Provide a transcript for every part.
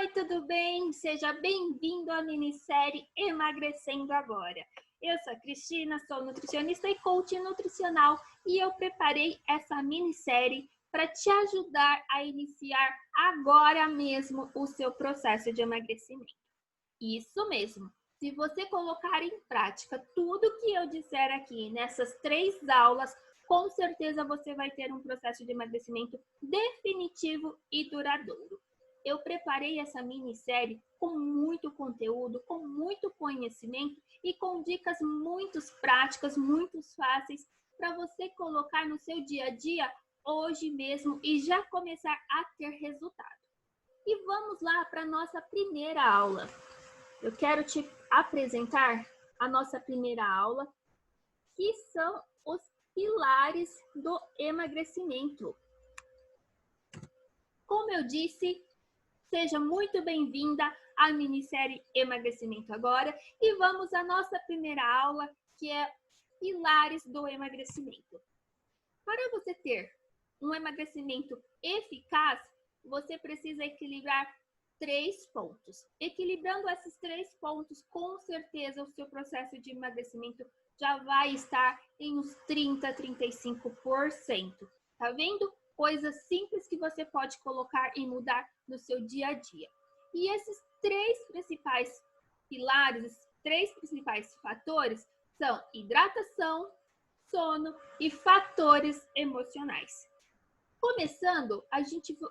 Oi, tudo bem? Seja bem-vindo à minissérie Emagrecendo Agora. Eu sou a Cristina, sou nutricionista e coach nutricional e eu preparei essa minissérie para te ajudar a iniciar agora mesmo o seu processo de emagrecimento. Isso mesmo! Se você colocar em prática tudo que eu disser aqui nessas 3 aulas, com certeza você vai ter um processo de emagrecimento definitivo e duradouro. Eu preparei essa minissérie com muito conteúdo, com muito conhecimento e com dicas muito práticas, muito fáceis para você colocar no seu dia a dia hoje mesmo e já começar a ter resultado. E vamos lá para a nossa primeira aula. Eu quero te apresentar a nossa primeira aula, que são os pilares do emagrecimento. Como eu disse, seja muito bem-vinda à minissérie Emagrecimento Agora e vamos à nossa primeira aula, que é Pilares do Emagrecimento. Para você ter um emagrecimento eficaz, você precisa equilibrar 3 pontos. Equilibrando esses 3 pontos, com certeza o seu processo de emagrecimento já vai estar em uns 30, 35%. Tá vendo? Coisas simples que você pode colocar e mudar no seu dia a dia. E esses 3 principais pilares, 3 principais fatores são hidratação, sono e fatores emocionais. Começando,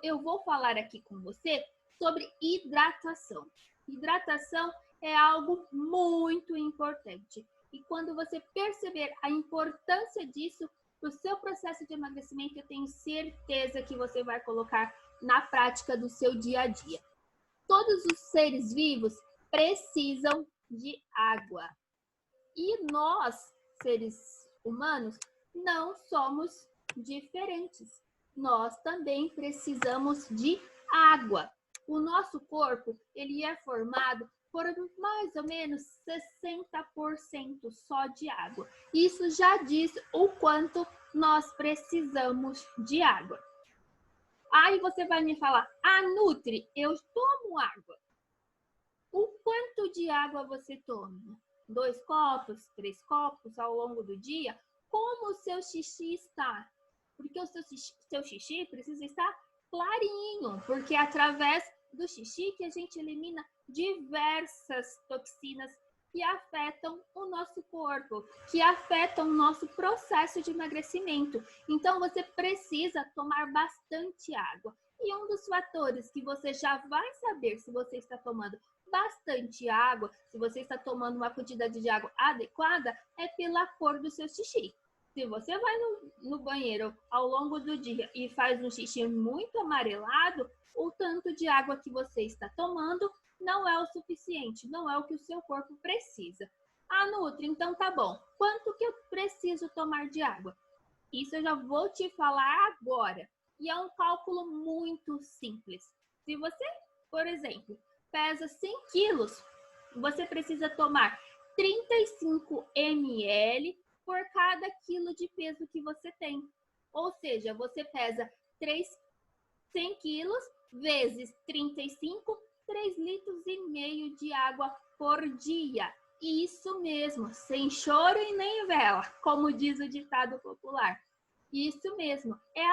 eu vou falar aqui com você sobre hidratação. Hidratação é algo muito importante. E quando você perceber a importância disso para o seu processo de emagrecimento, eu tenho certeza que você vai colocar na prática do seu dia a dia. Todos os seres vivos precisam de água. E nós, seres humanos, não somos diferentes. Nós também precisamos de água. O nosso corpo, ele é formado por mais ou menos 60% só de água. Isso já diz o quanto nós precisamos de água. Aí você vai me falar, Nutri, eu tomo água. O quanto de água você toma? 2 copos, 3 copos ao longo do dia? Como o seu xixi está? Porque o seu xixi precisa estar clarinho, porque é através do xixi que a gente elimina diversas toxinas que afetam o nosso corpo, que afetam o nosso processo de emagrecimento. Então, você precisa tomar bastante água. E um dos fatores que você já vai saber se você está tomando bastante água, se você está tomando uma quantidade de água adequada, é pela cor do seu xixi. Se você vai no banheiro ao longo do dia e faz um xixi muito amarelado, o tanto de água que você está tomando não é o suficiente, não é o que o seu corpo precisa. Nutri, então tá bom. Quanto que eu preciso tomar de água? Isso eu já vou te falar agora. E é um cálculo muito simples. Se você, por exemplo, pesa 100 quilos, você precisa tomar 35 ml por cada quilo de peso que você tem. Ou seja, você pesa 100 quilos vezes 35, 3,5 litros de água por dia. Isso mesmo, sem choro e nem vela, como diz o ditado popular. Isso mesmo, é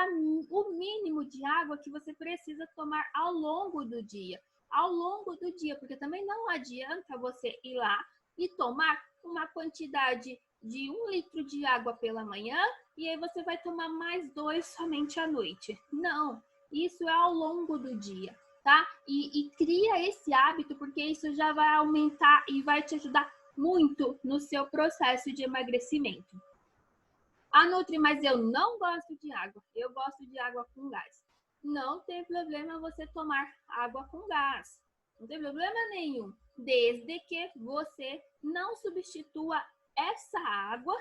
o mínimo de água que você precisa tomar ao longo do dia. Ao longo do dia, porque também não adianta você ir lá e tomar uma quantidade de 1 litro de água pela manhã e aí você vai tomar mais 2 somente à noite. Não, isso é ao longo do dia, tá? E cria esse hábito, porque isso já vai aumentar e vai te ajudar muito no seu processo de emagrecimento. Nutri, mas eu não gosto de água, eu gosto de água com gás. Não tem problema você tomar água com gás, não tem problema nenhum, desde que você não substitua essa água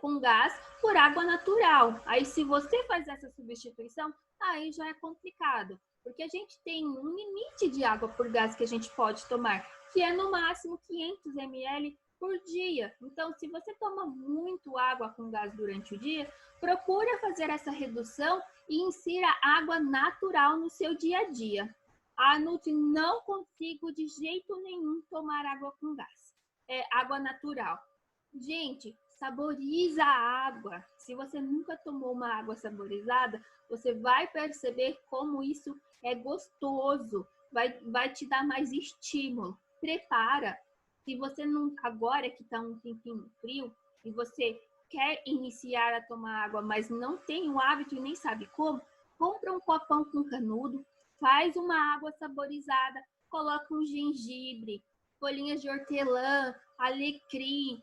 com gás por água natural. Aí se você faz essa substituição, aí já é complicado, porque a gente tem um limite de água por gás que a gente pode tomar, que é no máximo 500 ml por dia. Então, se você toma muito água com gás durante o dia, procura fazer essa redução e insira água natural no seu dia a dia. Ah, Nutri, não consigo de jeito nenhum tomar água com gás. É água natural. Gente, saboriza a água. Se você nunca tomou uma água saborizada, você vai perceber como isso é gostoso. Vai te dar mais estímulo. Prepara. Se você não, agora que está um tempinho frio, e você quer iniciar a tomar água, mas não tem o hábito e nem sabe como, compra um copão com canudo, faz uma água saborizada, coloca um gengibre, folhinhas de hortelã, alecrim,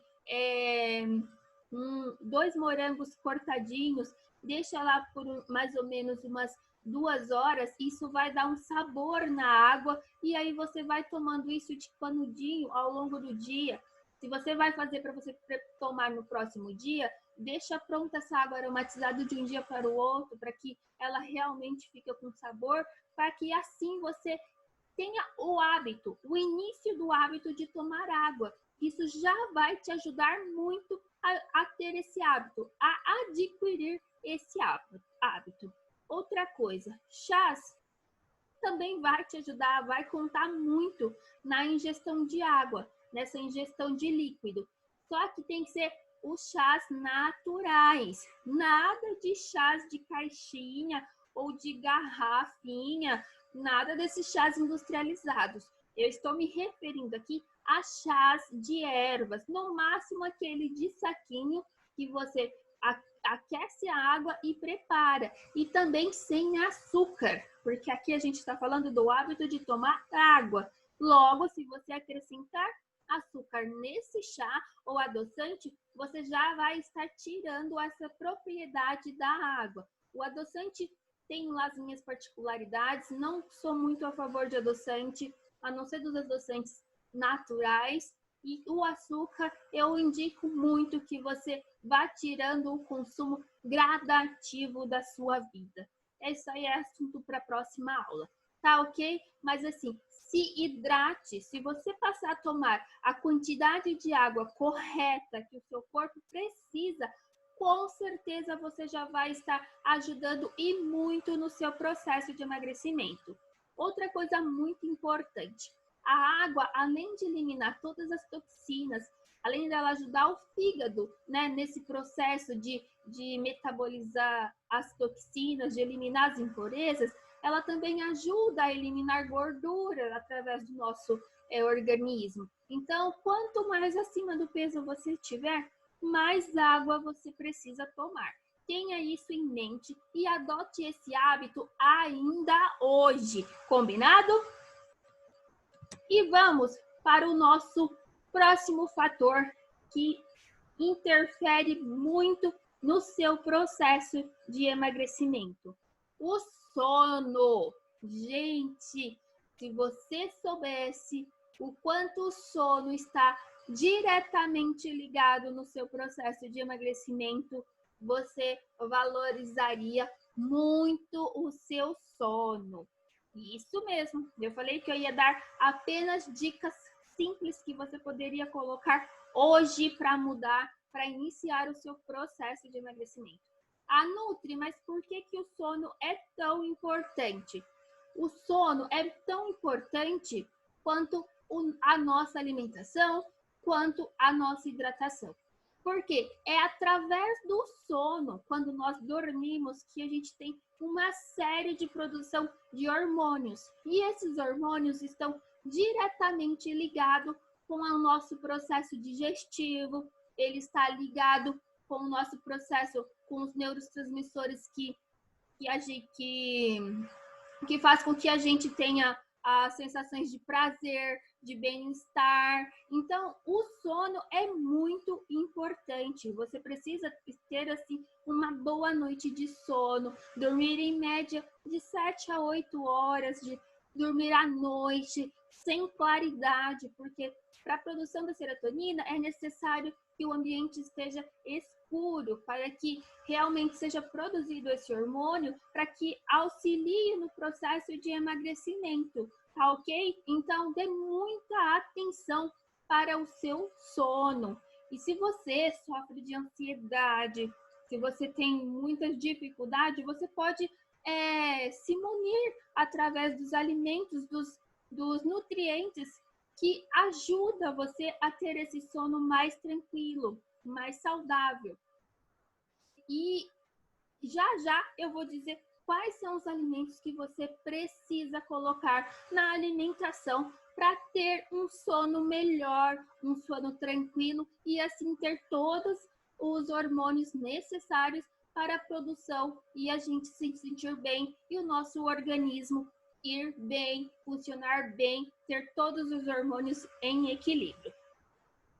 2 morangos cortadinhos, deixa lá por mais ou menos umas 2 horas, isso vai dar um sabor na água e aí você vai tomando isso de canudinho ao longo do dia. Se você vai fazer para você tomar no próximo dia, deixa pronta essa água aromatizada de um dia para o outro, para que ela realmente fique com sabor, para que assim você tenha o hábito, o início do hábito de tomar água. Isso já vai te ajudar muito a ter esse hábito, a adquirir esse hábito. Outra coisa, chás também vai te ajudar, vai contar muito na ingestão de água, nessa ingestão de líquido. Só que tem que ser os chás naturais, nada de chás de caixinha ou de garrafinha, nada desses chás industrializados. Eu estou me referindo aqui a chás de ervas, no máximo aquele de saquinho que você aquece a água e prepara. E também sem açúcar, porque aqui a gente está falando do hábito de tomar água. Logo, se você acrescentar açúcar nesse chá ou adoçante, você já vai estar tirando essa propriedade da água. O adoçante tem lá as minhas particularidades, não sou muito a favor de adoçante, a não ser dos adoçantes naturais. E o açúcar, eu indico muito que você vá tirando o consumo gradativo da sua vida. Isso aí é assunto para a próxima aula, tá ok? Mas assim, se hidrate. Se você passar a tomar a quantidade de água correta que o seu corpo precisa, com certeza você já vai estar ajudando e muito no seu processo de emagrecimento. Outra coisa muito importante, a água, além de eliminar todas as toxinas, além dela ajudar o fígado, né, nesse processo de metabolizar as toxinas, de eliminar as impurezas, ela também ajuda a eliminar gordura através do nosso organismo. Então, quanto mais acima do peso você tiver, mais água você precisa tomar. Tenha isso em mente e adote esse hábito ainda hoje. Combinado? E vamos para o nosso próximo fator que interfere muito no seu processo de emagrecimento. O sono. Gente, se você soubesse o quanto o sono está diretamente ligado no seu processo de emagrecimento, você valorizaria muito o seu sono. Isso mesmo, eu falei que eu ia dar apenas dicas simples que você poderia colocar hoje para mudar, para iniciar o seu processo de emagrecimento. Ah, Nutri, mas por que o sono é tão importante? O sono é tão importante quanto a nossa alimentação, quanto a nossa hidratação. Porque é através do sono, quando nós dormimos, que a gente tem uma série de produção de hormônios. E esses hormônios estão diretamente ligados com o nosso processo digestivo, ele está ligado com o nosso processo, com os neurotransmissores que faz com que a gente tenha as sensações de prazer, de bem-estar. Então, o sono é muito importante. Você precisa ter assim uma boa noite de sono, dormir em média de 7 a 8 horas, de dormir à noite, sem claridade, porque para a produção da serotonina é necessário que o ambiente esteja escuro para que realmente seja produzido esse hormônio para que auxilie no processo de emagrecimento, tá ok? Então, dê muita atenção para o seu sono. E se você sofre de ansiedade, se você tem muitas dificuldades, você pode se munir através dos alimentos, dos nutrientes que ajuda você a ter esse sono mais tranquilo, mais saudável. E já eu vou dizer quais são os alimentos que você precisa colocar na alimentação para ter um sono melhor, um sono tranquilo e assim ter todos os hormônios necessários para a produção e a gente se sentir bem e o nosso organismo ir bem, funcionar bem, ter todos os hormônios em equilíbrio.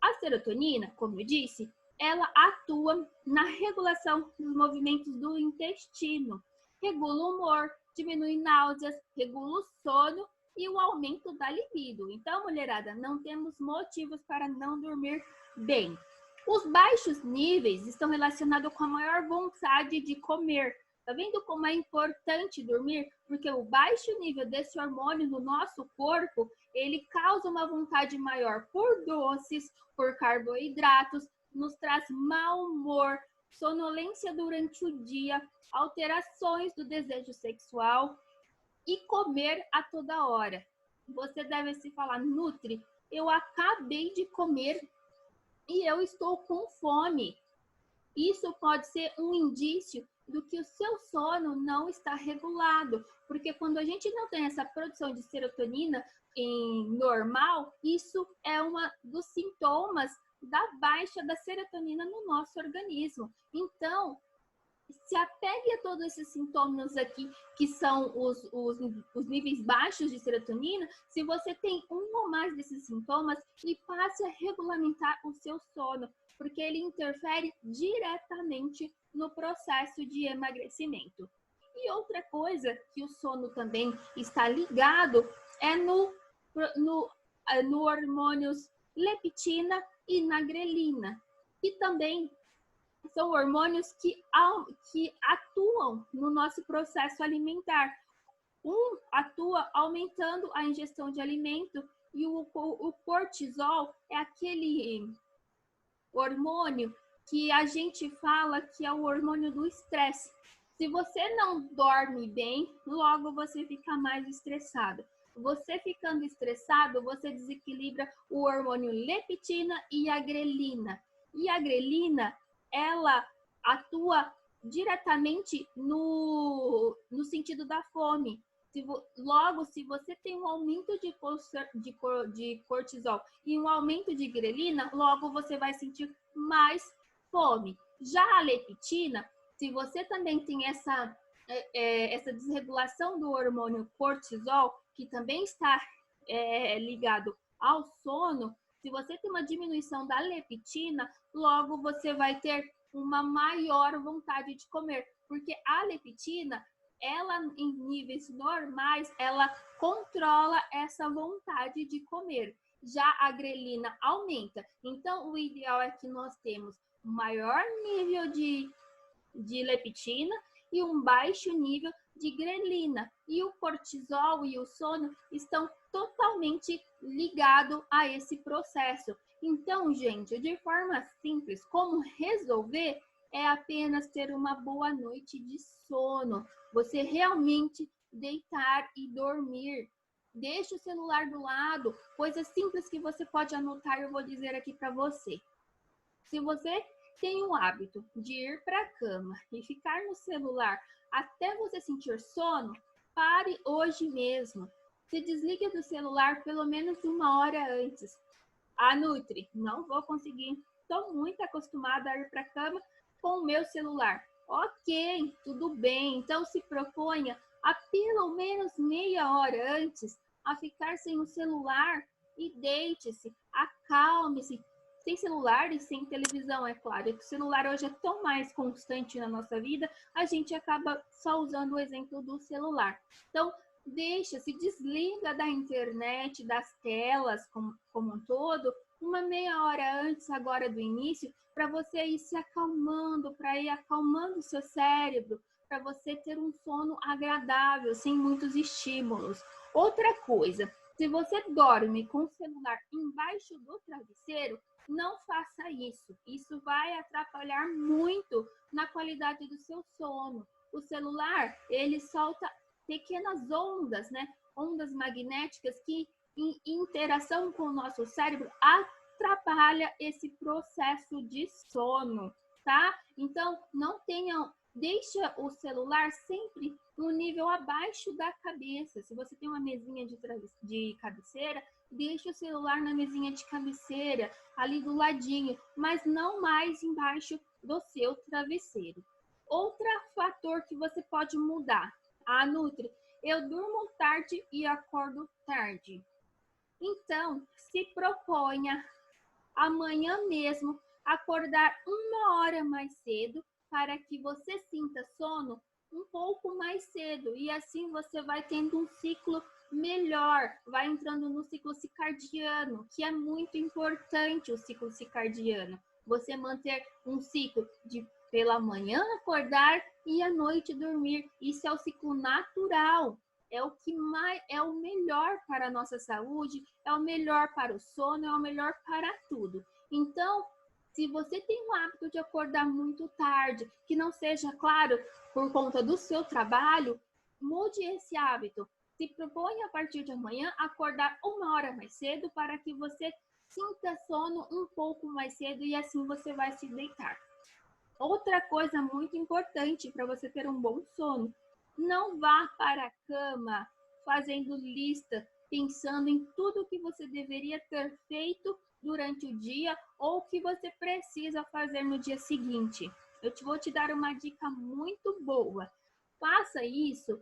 A serotonina, como eu disse, ela atua na regulação dos movimentos do intestino, regula o humor, diminui náuseas, regula o sono e o aumento da libido. Então, mulherada, não temos motivos para não dormir bem. Os baixos níveis estão relacionados com a maior vontade de comer. Tá vendo como é importante dormir? Porque o baixo nível desse hormônio no nosso corpo, ele causa uma vontade maior por doces, por carboidratos, nos traz mau humor, sonolência durante o dia, alterações do desejo sexual e comer a toda hora. Você deve se falar, Nutri, eu acabei de comer e eu estou com fome. Isso pode ser um indício do que o seu sono não está regulado, porque quando a gente não tem essa produção de serotonina normal, isso é um dos sintomas da baixa da serotonina no nosso organismo. Então, se apegue a todos esses sintomas aqui, que são os níveis baixos de serotonina, se você tem um ou mais desses sintomas, e passe a regulamentar o seu sono, porque ele interfere diretamente no processo de emagrecimento. E outra coisa que o sono também está ligado é no hormônios leptina e na grelina, que também são hormônios que atuam no nosso processo alimentar. Um atua aumentando a ingestão de alimento e o cortisol é aquele hormônio que a gente fala que é o hormônio do estresse. Se você não dorme bem, logo você fica mais estressado. Você ficando estressado, você desequilibra o hormônio leptina e a grelina. E a grelina, ela atua diretamente no sentido da fome. Logo, se você tem um aumento de cortisol e um aumento de grelina, logo você vai sentir mais fome. Já a leptina, se você também tem essa desregulação do hormônio cortisol, que também está ligado ao sono, se você tem uma diminuição da leptina, logo você vai ter uma maior vontade de comer, porque a leptina, ela em níveis normais, ela controla essa vontade de comer. Já a grelina aumenta. Então, o ideal é que nós temos um maior nível de leptina e um baixo nível de grelina. E o cortisol e o sono estão totalmente ligados a esse processo. Então, gente, de forma simples, como resolver é apenas ter uma boa noite de sono. Você realmente deitar e dormir. Deixe o celular do lado. Coisas simples que você pode anotar, eu vou dizer aqui para você. Se você tem o hábito de ir para a cama e ficar no celular até você sentir sono, pare hoje mesmo. Se desligue do celular pelo menos 1 hora antes. Ah, Nutri, não vou conseguir. Estou muito acostumada a ir para a cama com o meu celular. Ok, tudo bem. Então se proponha a pelo menos meia hora antes a ficar sem o celular e deite-se, acalme-se. Sem celular e sem televisão, é claro. O celular hoje é tão mais constante na nossa vida, a gente acaba só usando o exemplo do celular. Então, se desliga da internet, das telas como um todo, uma meia hora antes agora do início, para você ir se acalmando, para ir acalmando o seu cérebro, para você ter um sono agradável, sem muitos estímulos. Outra coisa, se você dorme com o celular embaixo do travesseiro, não faça isso. Isso vai atrapalhar muito na qualidade do seu sono. o celular, ele solta pequenas ondas, né? Ondas magnéticas que, em interação com o nosso cérebro, atrapalha esse processo de sono, tá? Então, deixa o celular sempre no nível abaixo da cabeça. Se você tem uma mesinha de cabeceira, deixa o celular na mesinha de cabeceira, ali do ladinho, mas não mais embaixo do seu travesseiro. Outro fator que você pode mudar. Nutri, eu durmo tarde e acordo tarde. Então, se proponha amanhã mesmo acordar 1 hora mais cedo para que você sinta sono um pouco mais cedo e assim você vai tendo um ciclo melhor, vai entrando no ciclo circadiano, que é muito importante o ciclo circadiano. Você manter um ciclo de pela manhã acordar e à noite dormir. Isso é o ciclo natural. É o que mais é o melhor para a nossa saúde, é o melhor para o sono, é o melhor para tudo. Então, se você tem o hábito de acordar muito tarde, que não seja, claro, por conta do seu trabalho, mude esse hábito. Se propõe a partir de amanhã acordar 1 hora mais cedo para que você sinta sono um pouco mais cedo e assim você vai se deitar. Outra coisa muito importante para você ter um bom sono, não vá para a cama fazendo lista, pensando em tudo que você deveria ter feito durante o dia ou que você precisa fazer no dia seguinte. Eu vou te dar uma dica muito boa. Faça isso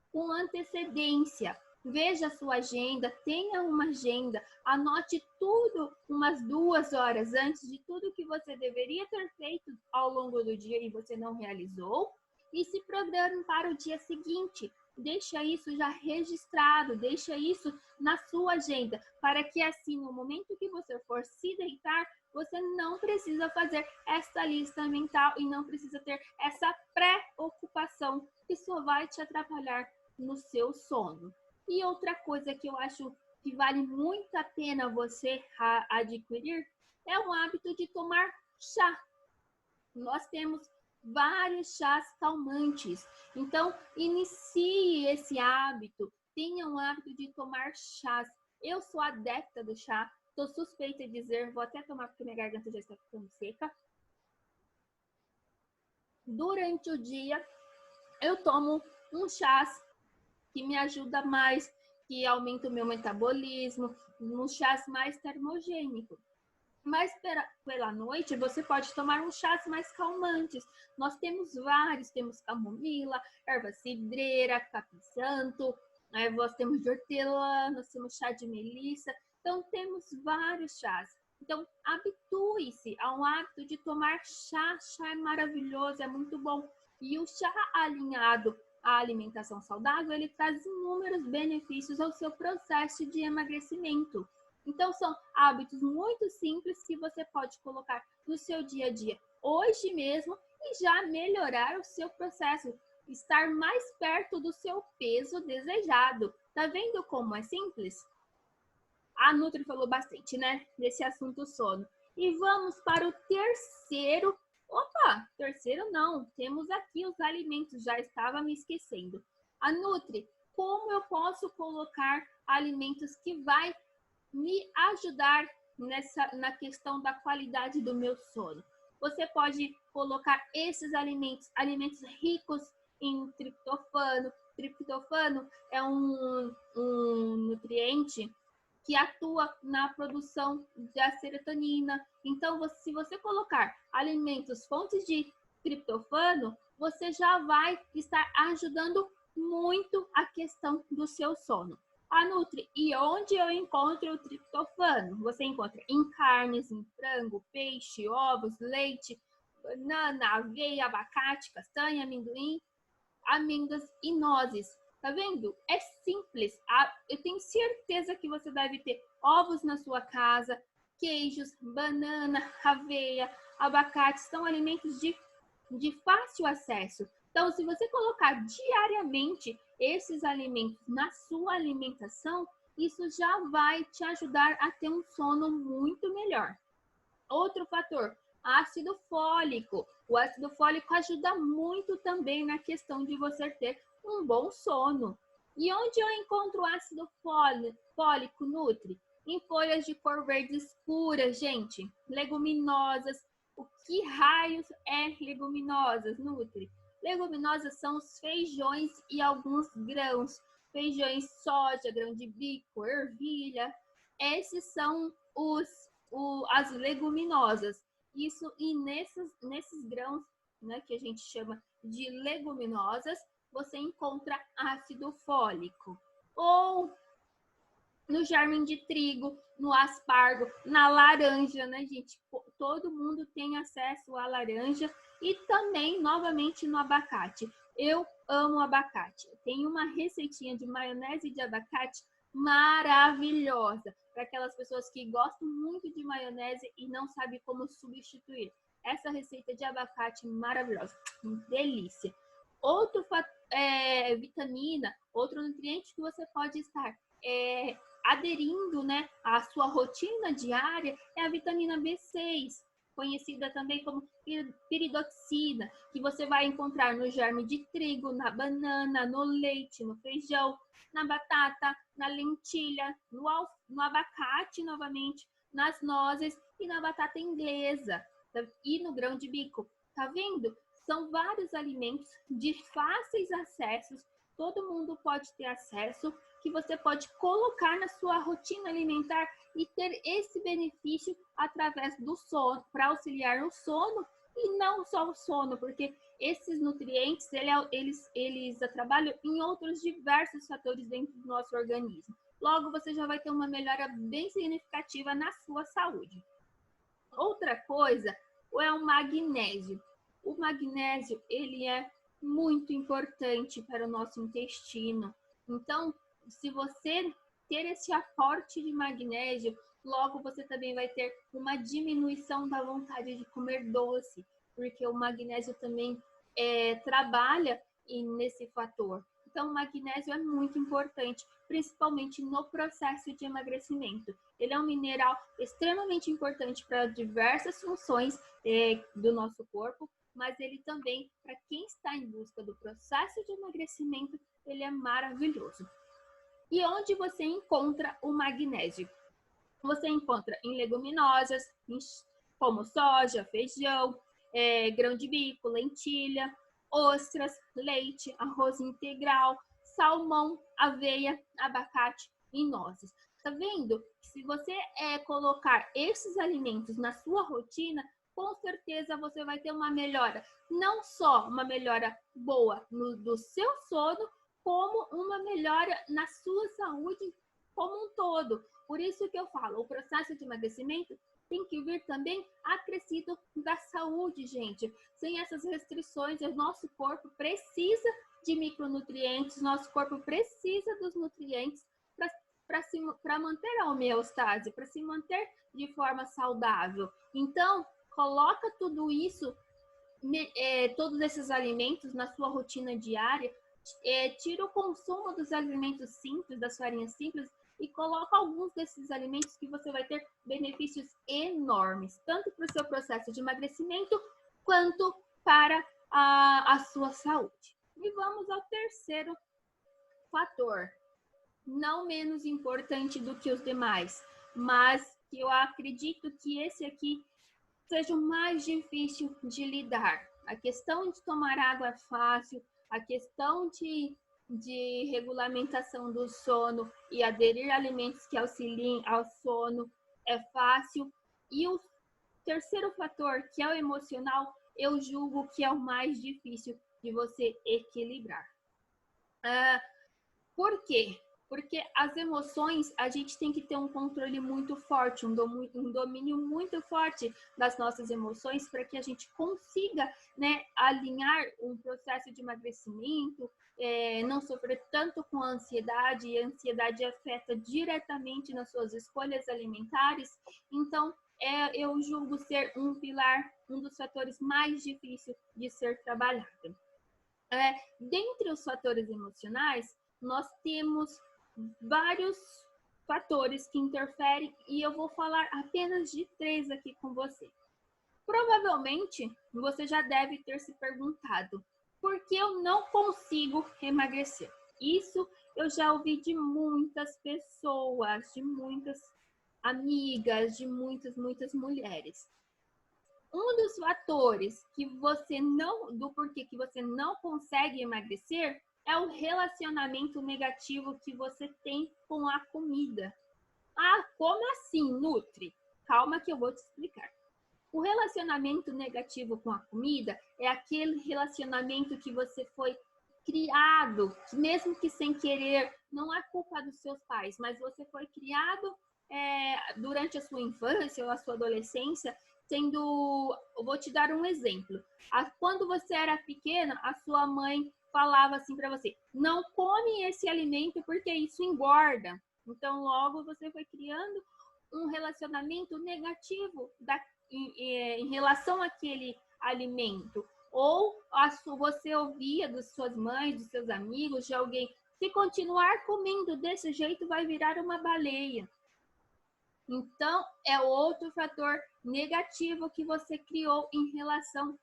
com antecedência. Veja a sua agenda, tenha uma agenda, anote tudo umas 2 horas antes de tudo que você deveria ter feito ao longo do dia e você não realizou e se programe para o dia seguinte. Deixa isso já registrado, deixa isso na sua agenda, para que assim, no momento que você for se deitar, você não precisa fazer essa lista mental e não precisa ter essa preocupação que só vai te atrapalhar no seu sono. E outra coisa que eu acho que vale muito a pena você adquirir é o hábito de tomar chá. Nós temos vários chás calmantes. Então, inicie esse hábito, tenha um hábito de tomar chás. Eu sou adepta do chá, estou suspeita de dizer, vou até tomar porque minha garganta já está ficando seca. Durante o dia, eu tomo um chás que me ajuda mais, que aumenta o meu metabolismo, uns chás mais termogênicos. Mas pela noite, você pode tomar uns chás mais calmantes. Nós temos vários, temos camomila, erva cidreira, capim-santo, nós temos de hortelã, nós temos chá de melissa. Então, temos vários chás. Então, habitue-se ao hábito de tomar chá. Chá é maravilhoso, é muito bom. E o chá alinhado à alimentação saudável, ele traz inúmeros benefícios ao seu processo de emagrecimento. Então, são hábitos muito simples que você pode colocar no seu dia a dia hoje mesmo e já melhorar o seu processo, estar mais perto do seu peso desejado. Tá vendo como é simples? A Nutri falou bastante, né, desse assunto sono. E vamos para o terceiro. Opa, terceiro não, temos aqui os alimentos, já estava me esquecendo. A Nutri, como eu posso colocar alimentos que vai me ajudar na questão da qualidade do meu sono? Você pode colocar esses alimentos ricos em triptofano. Triptofano é um nutriente que atua na produção da serotonina. Então, se você colocar alimentos fontes de triptofano, você já vai estar ajudando muito a questão do seu sono. A Nutri, e onde eu encontro o triptofano? Você encontra em carnes, em frango, peixe, ovos, leite, banana, aveia, abacate, castanha, amendoim, amêndoas e nozes. Tá vendo? É simples. Eu tenho certeza que você deve ter ovos na sua casa, queijos, banana, aveia, abacate, são alimentos de fácil acesso. Então, se você colocar diariamente esses alimentos na sua alimentação, isso já vai te ajudar a ter um sono muito melhor. Outro fator, ácido fólico. O ácido fólico ajuda muito também na questão de você ter um bom sono. E onde eu encontro o ácido fólico, Nutri? Em folhas de cor verde escura, gente. Leguminosas. O que raios é leguminosas, Nutri? Leguminosas são os feijões e alguns grãos. Feijões, soja, grão de bico, ervilha. Esses são as leguminosas. Isso, e nesses grãos, né, que a gente chama de leguminosas, você encontra ácido fólico. Ou no germe de trigo, no aspargo, na laranja, né, gente? Todo mundo tem acesso à laranja e também, novamente, no abacate. Eu amo abacate. Tem uma receitinha de maionese de abacate maravilhosa para aquelas pessoas que gostam muito de maionese e não sabem como substituir. Essa receita de abacate maravilhosa, delícia. Outro vitamina, outro nutriente que você pode estar aderindo, né, à sua rotina diária é a vitamina B6, conhecida também como piridoxina, que você vai encontrar no germe de trigo, na banana, no leite, no feijão, na batata, na lentilha, no abacate novamente, nas nozes e na batata inglesa e no grão de bico. Tá vendo? São vários alimentos de fáceis acessos, todo mundo pode ter acesso, que você pode colocar na sua rotina alimentar e ter esse benefício através do sono, para auxiliar no sono e não só o sono, porque esses nutrientes, eles trabalham em outros diversos fatores dentro do nosso organismo. Logo, você já vai ter uma melhora bem significativa na sua saúde. Outra coisa é o magnésio. O magnésio, ele é muito importante para o nosso intestino. Então, se você ter esse aporte de magnésio, logo você também vai ter uma diminuição da vontade de comer doce, porque o magnésio também trabalha nesse fator. Então, o magnésio é muito importante, principalmente no processo de emagrecimento. Ele é um mineral extremamente importante para diversas funções do nosso corpo, mas ele também, para quem está em busca do processo de emagrecimento, ele é maravilhoso. E onde você encontra o magnésio? Você encontra em leguminosas, como soja, feijão, grão de bico, lentilha, ostras, leite, arroz integral, salmão, aveia, abacate e nozes. Tá vendo? Se você colocar esses alimentos na sua rotina, com certeza você vai ter uma melhora, não só uma melhora boa do seu sono, como uma melhora na sua saúde como um todo. Por isso que eu falo, o processo de emagrecimento tem que vir também acrescido da saúde, gente. Sem essas restrições, o nosso corpo precisa de micronutrientes, nosso corpo precisa dos nutrientes para manter a homeostase, para se manter de forma saudável. Então, coloca tudo isso, todos esses alimentos na sua rotina diária, tira o consumo dos alimentos simples, das farinhas simples, e coloca alguns desses alimentos que você vai ter benefícios enormes, tanto para o seu processo de emagrecimento, quanto para a sua saúde. E vamos ao terceiro fator, não menos importante do que os demais, mas que eu acredito que esse aqui seja o mais difícil de lidar. A questão de tomar água é fácil, a questão de regulamentação do sono e aderir a alimentos que auxiliem ao sono é fácil. E o terceiro fator, que é o emocional, eu julgo que é o mais difícil de você equilibrar. Por quê? Porque as emoções, a gente tem que ter um controle muito forte, um domínio muito forte das nossas emoções para que a gente consiga, né, alinhar um processo de emagrecimento, não sofrer tanto com a ansiedade, e a ansiedade afeta diretamente nas suas escolhas alimentares. Então, eu julgo ser um pilar, um dos fatores mais difíceis de ser trabalhado. Dentre os fatores emocionais, nós temos vários fatores que interferem e eu vou falar apenas de 3 aqui com você. Provavelmente você já deve ter se perguntado: por que eu não consigo emagrecer? Isso eu já ouvi de muitas pessoas, de muitas amigas, de muitas mulheres. Um dos fatores que você não, do porquê que você não consegue emagrecer é o relacionamento negativo que você tem com a comida. Ah, como assim, Nutri? Calma que eu vou te explicar. O relacionamento negativo com a comida é aquele relacionamento que você foi criado, mesmo que sem querer, não é culpa dos seus pais, mas você foi criado durante a sua infância ou a sua adolescência, vou te dar um exemplo. Quando você era pequena, a sua mãe falava assim para você: não come esse alimento porque isso engorda. Então, logo você foi criando um relacionamento negativo em relação àquele alimento. Ou você ouvia das suas mães, dos seus amigos, de alguém: se continuar comendo desse jeito, vai virar uma baleia. Então, é outro fator negativo que você criou em relação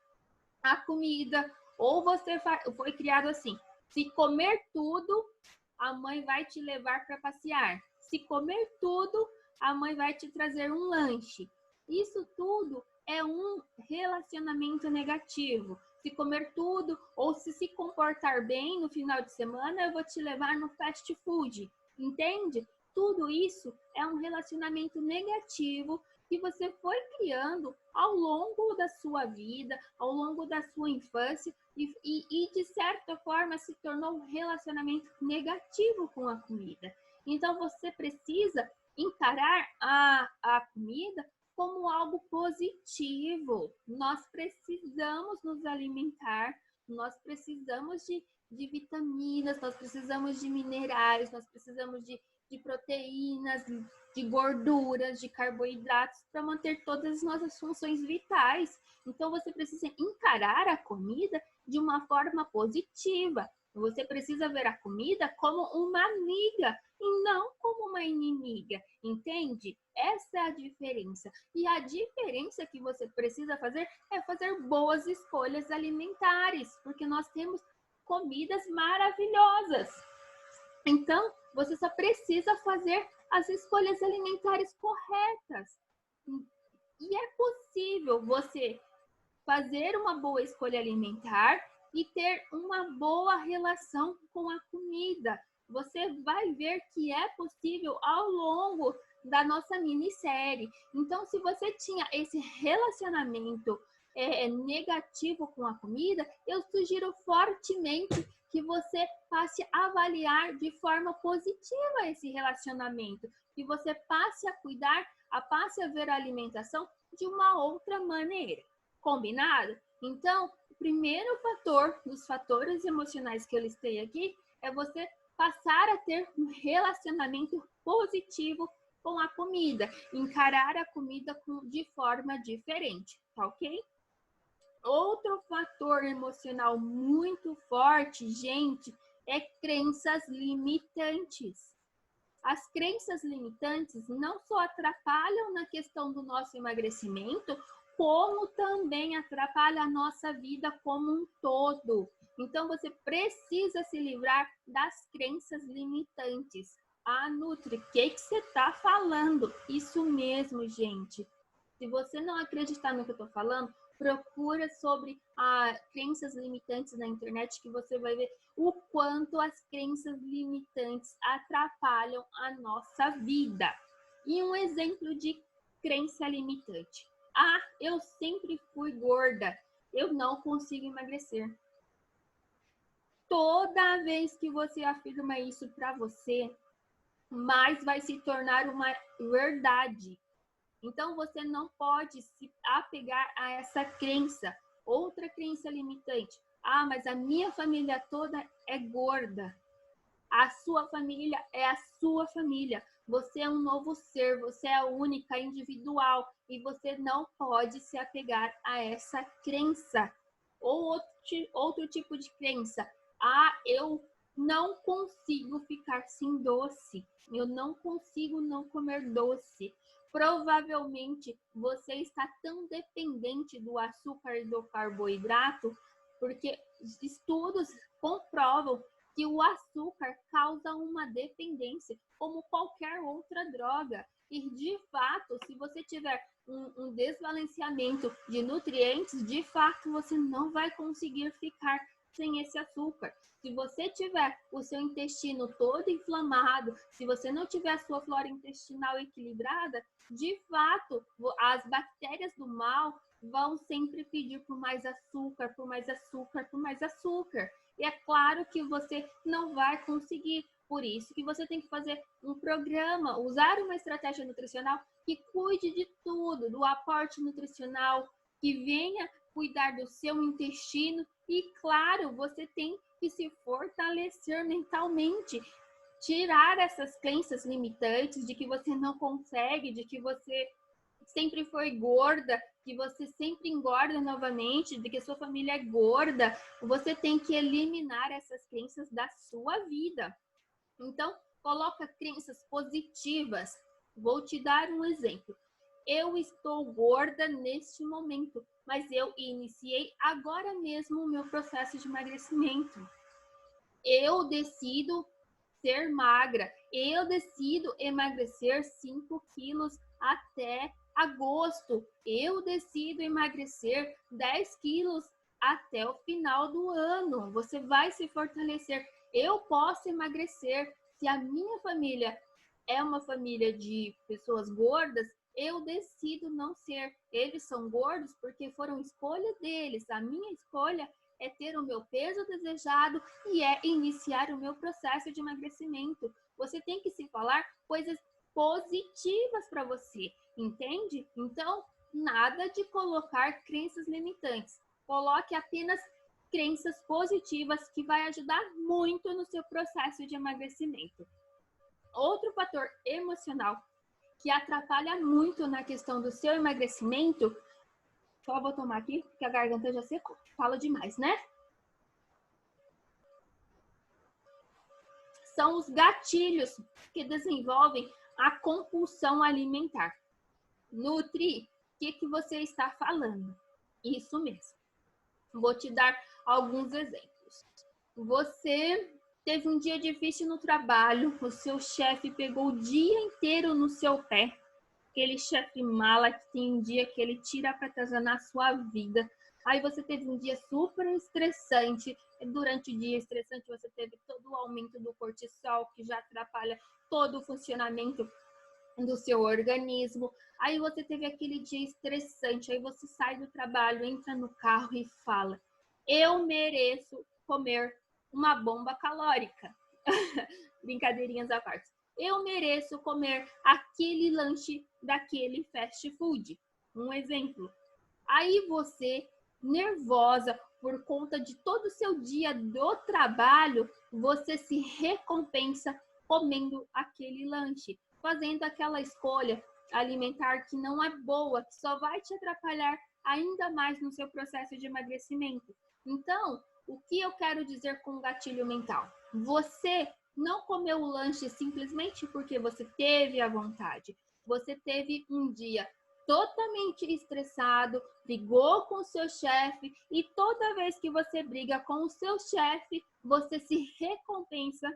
à comida. Ou você foi criado assim: se comer tudo, a mãe vai te levar para passear. Se comer tudo, a mãe vai te trazer um lanche. Isso tudo é um relacionamento negativo. Se comer tudo ou se comportar bem no final de semana, eu vou te levar no fast food. Entende? Tudo isso é um relacionamento negativo que você foi criando ao longo da sua vida, ao longo da sua infância e de certa forma se tornou um relacionamento negativo com a comida. Então você precisa encarar a comida como algo positivo. Nós precisamos nos alimentar, nós precisamos de vitaminas, nós precisamos de minerais, nós precisamos de proteínas, de gorduras, de carboidratos para manter todas as nossas funções vitais. Então você precisa encarar a comida de uma forma positiva. Você precisa ver a comida como uma amiga e não como uma inimiga, entende? Essa é a diferença. E a diferença que você precisa fazer é fazer boas escolhas alimentares, porque nós temos comidas maravilhosas. Então, você só precisa fazer as escolhas alimentares corretas. E é possível você fazer uma boa escolha alimentar e ter uma boa relação com a comida. Você vai ver que é possível ao longo da nossa minissérie. Então, se você tinha esse relacionamento negativo com a comida, eu sugiro fortemente que você passe a avaliar de forma positiva esse relacionamento, que você passe a cuidar, passe a ver a alimentação de uma outra maneira. Combinado? Então, o primeiro fator dos fatores emocionais que eu listei aqui é você passar a ter um relacionamento positivo com a comida, encarar a comida de forma diferente, tá ok? Outro fator emocional muito forte, gente, é crenças limitantes. As crenças limitantes não só atrapalham na questão do nosso emagrecimento, como também atrapalha a nossa vida como um todo. Então, você precisa se livrar das crenças limitantes. Ah, Nutri, o que você está falando? Isso mesmo, gente. Se você não acreditar no que eu estou falando, procura sobre crenças limitantes na internet, que você vai ver o quanto as crenças limitantes atrapalham a nossa vida. E um exemplo de crença limitante: ah, eu sempre fui gorda, eu não consigo emagrecer. Toda vez que você afirma isso para você, mais vai se tornar uma verdade. Então, você não pode se apegar a essa crença. Outra crença limitante: ah, mas a minha família toda é gorda. A sua família é a sua família. Você é um novo ser, você é única, individual, e você não pode se apegar a essa crença. Ou outro tipo de crença: ah, eu não consigo ficar sem doce. Eu não consigo não comer doce. Provavelmente você está tão dependente do açúcar e do carboidrato, porque estudos comprovam que o açúcar causa uma dependência, como qualquer outra droga. E, de fato, se você tiver um desbalanceamento de nutrientes, de fato, você não vai conseguir ficar sem esse açúcar. Se você tiver o seu intestino todo inflamado, se você não tiver a sua flora intestinal equilibrada, de fato, as bactérias do mal vão sempre pedir por mais açúcar, por mais açúcar, por mais açúcar. E é claro que você não vai conseguir. Por isso que você tem que fazer um programa, usar uma estratégia nutricional que cuide de tudo, do aporte nutricional, que venha cuidar do seu intestino. E, claro, você tem que se fortalecer mentalmente, tirar essas crenças limitantes de que você não consegue, de que você sempre foi gorda, que você sempre engorda novamente, de que sua família é gorda. Você tem que eliminar essas crenças da sua vida. Então, coloca crenças positivas. Vou te dar um exemplo. Eu estou gorda neste momento, mas eu iniciei agora mesmo o meu processo de emagrecimento. Eu decido ser magra. Eu decido emagrecer 5 quilos até agosto. Eu decido emagrecer 10 quilos até o final do ano. Você vai se fortalecer. Eu posso emagrecer. Se a minha família é uma família de pessoas gordas, eu decido não ser. Eles são gordos porque foram escolha deles. A minha escolha é ter o meu peso desejado e é iniciar o meu processo de emagrecimento. Você tem que se falar coisas positivas para você, entende? Então, nada de colocar crenças limitantes. Coloque apenas crenças positivas que vai ajudar muito no seu processo de emagrecimento. Outro fator emocional que atrapalha muito na questão do seu emagrecimento, só vou tomar aqui, porque a garganta já secou. Fala demais, né? São os gatilhos que desenvolvem a compulsão alimentar. Nutri, o que você está falando? Isso mesmo. Vou te dar alguns exemplos. Você teve um dia difícil no trabalho, o seu chefe pegou o dia inteiro no seu pé, aquele chefe mala que tem um dia que ele tira para atazanar a sua vida. Aí você teve um dia super estressante, durante o dia estressante você teve todo o aumento do cortisol, que já atrapalha todo o funcionamento do seu organismo. Aí você teve aquele dia estressante, aí você sai do trabalho, entra no carro e fala: eu mereço comer uma bomba calórica. Brincadeirinhas à parte. Eu mereço comer aquele lanche daquele fast food. Um exemplo. Aí você, nervosa por conta de todo o seu dia do trabalho, você se recompensa comendo aquele lanche, fazendo aquela escolha alimentar que não é boa, que só vai te atrapalhar ainda mais no seu processo de emagrecimento. Então, o que eu quero dizer com gatilho mental? Você não comeu o lanche simplesmente porque você teve a vontade. Você teve um dia totalmente estressado, brigou com o seu chefe e toda vez que você briga com o seu chefe, você se recompensa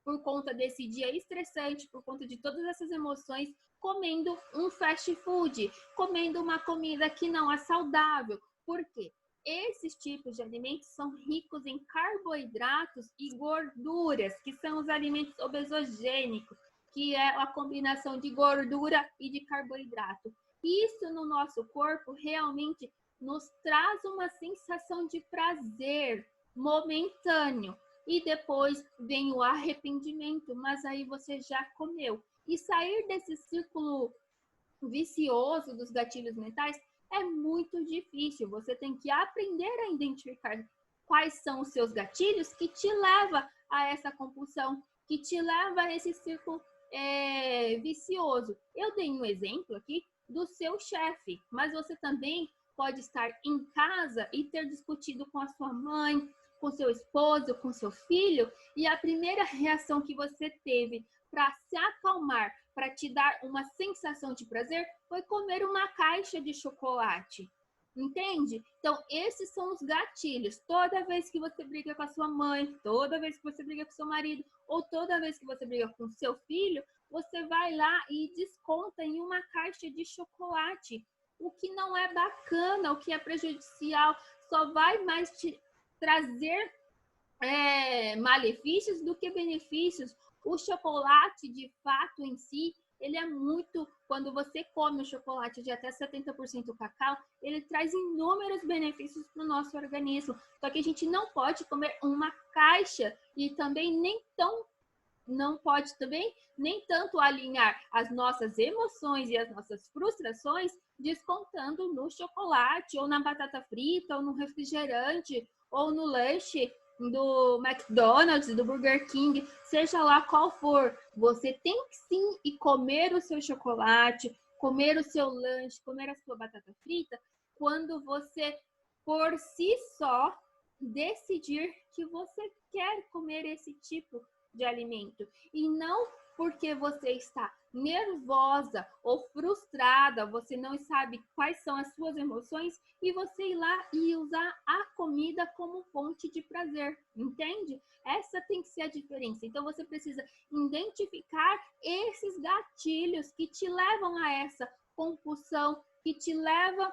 por conta desse dia estressante, por conta de todas essas emoções, comendo um fast food, comendo uma comida que não é saudável. Por quê? Esses tipos de alimentos são ricos em carboidratos e gorduras, que são os alimentos obesogênicos, que é a combinação de gordura e de carboidrato. Isso no nosso corpo realmente nos traz uma sensação de prazer momentâneo. E depois vem o arrependimento, mas aí você já comeu. E sair desse círculo vicioso dos gatilhos mentais é muito difícil. Você tem que aprender a identificar quais são os seus gatilhos que te leva a essa compulsão, que te leva a esse círculo vicioso. Eu dei um exemplo aqui do seu chefe, mas você também pode estar em casa e ter discutido com a sua mãe, com seu esposo, com seu filho, e a primeira reação que você teve para se acalmar, para te dar uma sensação de prazer, foi comer uma caixa de chocolate. Entende? Então, esses são os gatilhos. Toda vez que você briga com a sua mãe, toda vez que você briga com seu marido, ou toda vez que você briga com seu filho, você vai lá e desconta em uma caixa de chocolate. O que não é bacana, o que é prejudicial, só vai mais te trazer malefícios do que benefícios. O chocolate, de fato, em si, ele é muito... Quando você come o chocolate de até 70% cacau, ele traz inúmeros benefícios para o nosso organismo. Só que a gente não pode comer uma caixa e também não pode também nem tanto alinhar as nossas emoções e as nossas frustrações descontando no chocolate, ou na batata frita, ou no refrigerante, ou no lanche do McDonald's, do Burger King, seja lá qual for. Você tem que sim ir comer o seu chocolate, comer o seu lanche, comer a sua batata frita, quando você, por si só, decidir que você quer comer esse tipo de alimento. E não porque você está nervosa ou frustrada, você não sabe quais são as suas emoções, e você ir lá e usar a comida como fonte de prazer, entende? Essa tem que ser a diferença. Então você precisa identificar esses gatilhos que te levam a essa compulsão, que te levam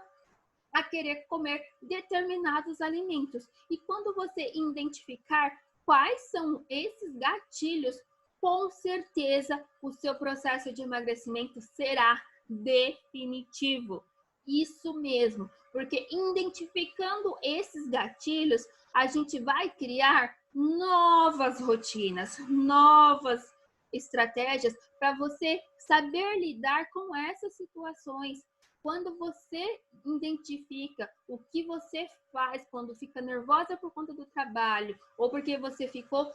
a querer comer determinados alimentos. E quando você identificar quais são esses gatilhos, com certeza o seu processo de emagrecimento será definitivo. Isso mesmo, porque identificando esses gatilhos, a gente vai criar novas rotinas, novas estratégias para você saber lidar com essas situações. Quando você identifica o que você faz quando fica nervosa por conta do trabalho, ou porque você ficou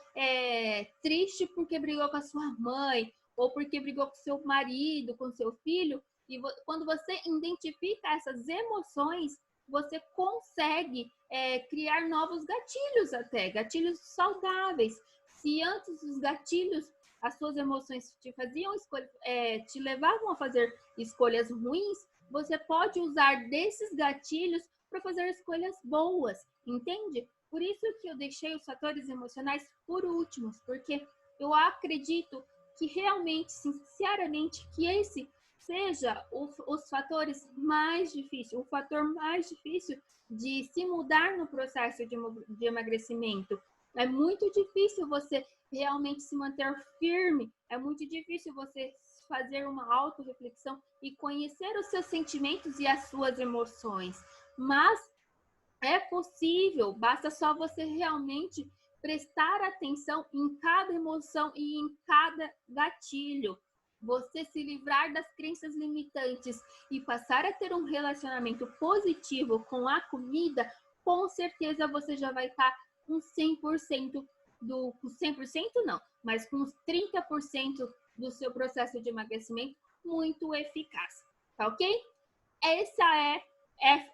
triste porque brigou com a sua mãe, ou porque brigou com seu marido, com seu filho, e quando você identifica essas emoções, você consegue criar novos gatilhos até, gatilhos saudáveis. Se antes os gatilhos, as suas emoções te faziam te levavam a fazer escolhas ruins, você pode usar desses gatilhos para fazer escolhas boas, entende? Por isso que eu deixei os fatores emocionais por últimos, porque eu acredito que realmente, sinceramente, que esse seja os fatores mais difíceis, o fator mais difícil de se mudar no processo de emagrecimento. É muito difícil você realmente se manter firme, é muito difícil você fazer uma autorreflexão e conhecer os seus sentimentos e as suas emoções. Mas é possível, basta só você realmente prestar atenção em cada emoção e em cada gatilho. Você se livrar das crenças limitantes e passar a ter um relacionamento positivo com a comida, com certeza você já vai estar com 100% com 100% não, mas com uns 30% do seu processo de emagrecimento muito eficaz, tá ok?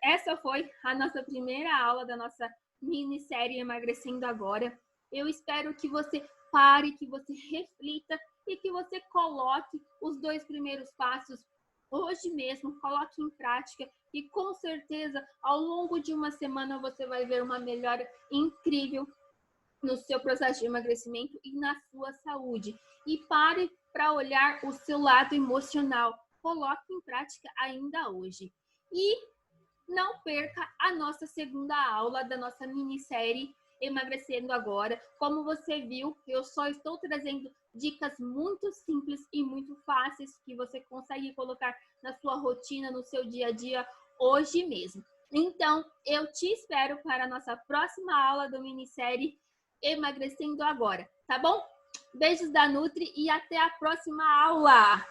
Essa foi a nossa primeira aula da nossa minissérie Emagrecendo Agora. Eu espero que você pare, que você reflita e que você coloque os 2 primeiros passos hoje mesmo, coloque em prática e com certeza ao longo de uma semana você vai ver uma melhora incrível no seu processo de emagrecimento e na sua saúde. E pare para olhar o seu lado emocional. Coloque em prática ainda hoje. E não perca a nossa segunda aula da nossa minissérie Emagrecendo Agora. Como você viu, eu só estou trazendo dicas muito simples e muito fáceis que você consegue colocar na sua rotina, no seu dia a dia, hoje mesmo. Então, eu te espero para a nossa próxima aula da minissérie Emagrecendo Agora, tá bom? Beijos da Nutri e até a próxima aula!